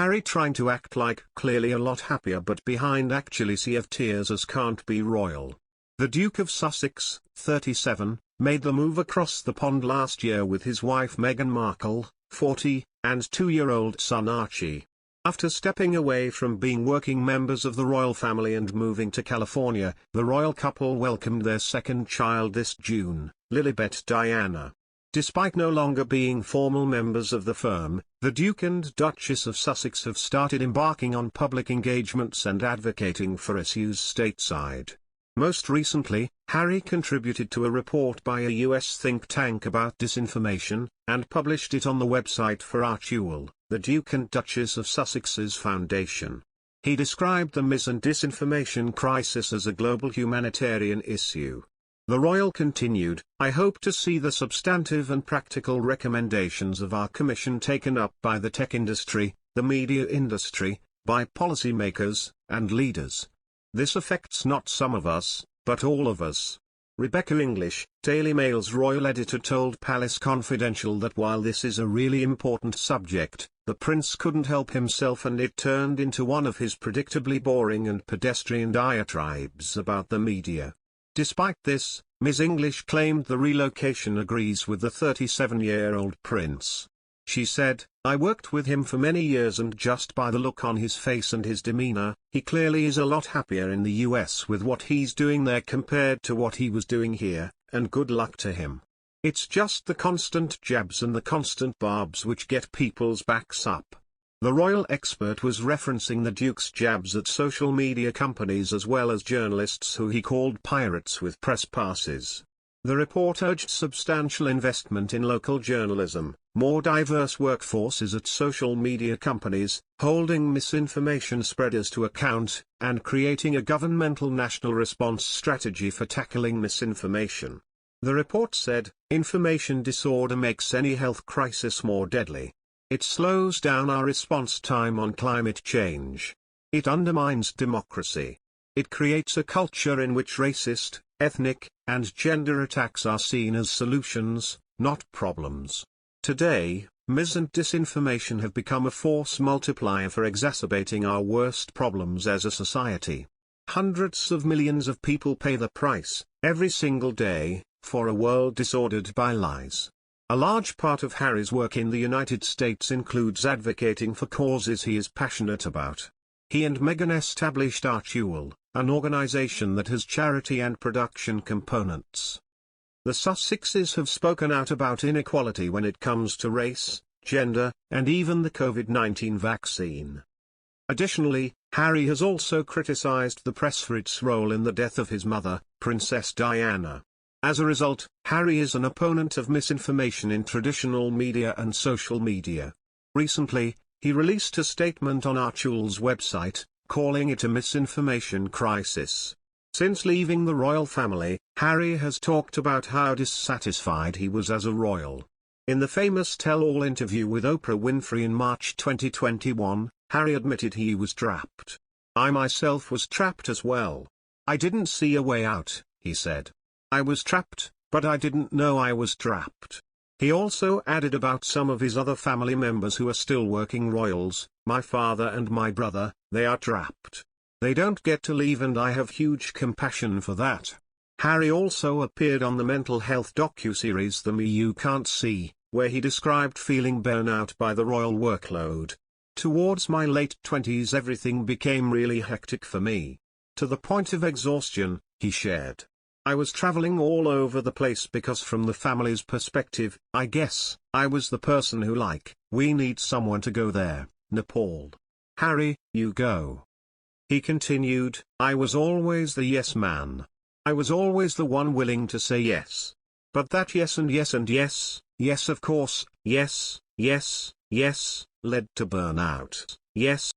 Harry trying to act like clearly a lot happier but behind actually sea of tears as can't be royal. The Duke of Sussex, 37, made the move across the pond last year with his wife Meghan Markle, 40, and 2-year-old son Archie. After stepping away from being working members of the royal family and moving to California, the royal couple welcomed their second child this June, Lilibet Diana. Despite no longer being formal members of the firm, the Duke and Duchess of Sussex have started embarking on public engagements and advocating for issues stateside. Most recently, Harry contributed to a report by a US think tank about disinformation, and published it on the website for Archewell, the Duke and Duchess of Sussex's foundation. He described the mis- and disinformation crisis as a global humanitarian issue. The royal continued, "I hope to see the substantive and practical recommendations of our commission taken up by the tech industry, the media industry, by policymakers and leaders. This affects not some of us, but all of us." Rebecca English, Daily Mail's royal editor, told Palace Confidential that while this is a really important subject, the prince couldn't help himself and it turned into one of his predictably boring and pedestrian diatribes about the media. Despite this, Ms. English claimed the relocation agrees with the 37-year-old prince. She said, "I worked with him for many years and just by the look on his face and his demeanor, he clearly is a lot happier in the US with what he's doing there compared to what he was doing here, and good luck to him. It's just the constant jabs and the constant barbs which get people's backs up." The royal expert was referencing the Duke's jabs at social media companies as well as journalists who he called pirates with press passes. The report urged substantial investment in local journalism, more diverse workforces at social media companies, holding misinformation spreaders to account, and creating a governmental national response strategy for tackling misinformation. The report said, "Information disorder makes any health crisis more deadly. It slows down our response time on climate change. It undermines democracy. It creates a culture in which racist, ethnic, and gender attacks are seen as solutions, not problems." Today, mis- and disinformation have become a force multiplier for exacerbating our worst problems as a society. Hundreds of millions of people pay the price, every single day, for a world disordered by lies. A large part of Harry's work in the United States includes advocating for causes he is passionate about. He and Meghan established Archewell, an organization that has charity and production components. The Sussexes have spoken out about inequality when it comes to race, gender, and even the COVID-19 vaccine. Additionally, Harry has also criticized the press for its role in the death of his mother, Princess Diana. As a result, Harry is an opponent of misinformation in traditional media and social media. Recently, he released a statement on Archewell's website, calling it a misinformation crisis. Since leaving the royal family, Harry has talked about how dissatisfied he was as a royal. In the famous tell-all interview with Oprah Winfrey in March 2021, Harry admitted he was trapped. "I myself was trapped as well. I didn't see a way out," he said. "I was trapped, but I didn't know I was trapped." He also added about some of his other family members who are still working royals, "My father and my brother, they are trapped. They don't get to leave and I have huge compassion for that." Harry also appeared on the mental health docuseries The Me You Can't See, where he described feeling burnout by the royal workload. "Towards my late 20s everything became really hectic for me. To the point of exhaustion," he shared. "I was traveling all over the place because from the family's perspective, I guess, I was the person who we need someone to go there, Nepal. Harry, you go." He continued, "I was always the yes man. I was always the one willing to say yes. But that yes and yes and yes, yes of course, yes, yes, yes, led to burnout. Yes,